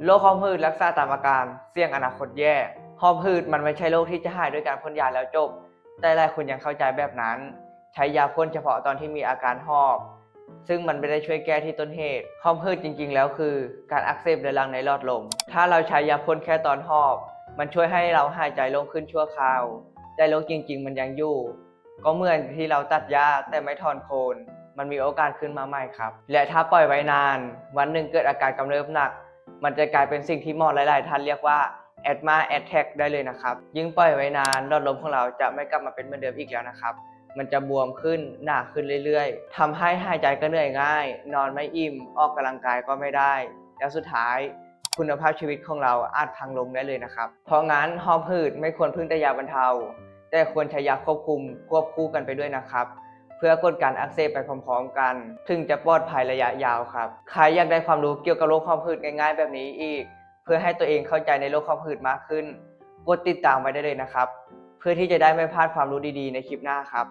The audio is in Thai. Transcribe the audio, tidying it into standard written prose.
โรคหอบหืดรักษาตามอาการเสี่ยงอนาคตแย่หอบหืดมันไม่ใช่โรคที่จะหายด้วยการพ่นยาแล้วจบแต่หลายคนยังเข้าใจแบบนั้นใช้ยาพ่นเฉพาะตอนที่มีอาการหอบซึ่งมันไม่ได้ช่วยแก้ที่ต้นเหตุหอบหืดจริงๆแล้วคือการอักเสบเรื้อรังในหลอดลมถ้าเราใช้ยาพ่นแค่ตอนหอบมันช่วยให้เราหายใจโล่งขึ้นชั่วคราวแต่โรคจริงๆมันยังอยู่ก็เหมือนที่เราตัดหญ้าแต่ไม่ถอนโคนมันมีโอกาสขึ้นมาใหม่ครับและถ้าปล่อยไว้นานวันหนึ่งเกิดอาการกำเริบหนักมันจะกลายเป็นสิ่งที่หมอหลายๆท่านเรียกว่าแอดมาแอดแทกได้เลยนะครับยิ่งปล่อยไว้นานหลอดลมของเราจะไม่กลับมาเป็นเหมือนเดิมอีกแล้วนะครับมันจะบวมขึ้นหนาขึ้นเรื่อยๆทำให้หายใจก็เหนื่อยง่ายนอนไม่อิ่มออกกำลังกายก็ไม่ได้แล้วสุดท้ายคุณภาพชีวิตของเราอาจพังลงได้เลยนะครับเพราะงั้นหอบหืดไม่ควรพึ่งแต่ยาบรรเทาแต่ควรใช้ยาควบคุมควบคู่กันไปด้วยนะครับเพื่อกดการอักเสบไปพร้อมๆกันถึงจะปลอดภัยระยะยาวครับใครอยากได้ความรู้เกี่ยวกับโรคหอบหืดง่ายๆแบบนี้อีกเพื่อให้ตัวเองเข้าใจในโรคหอบหืดมากขึ้นกดติดตามไว้ได้เลยนะครับเพื่อที่จะได้ไม่พลาดความรู้ดีๆในคลิปหน้าครับ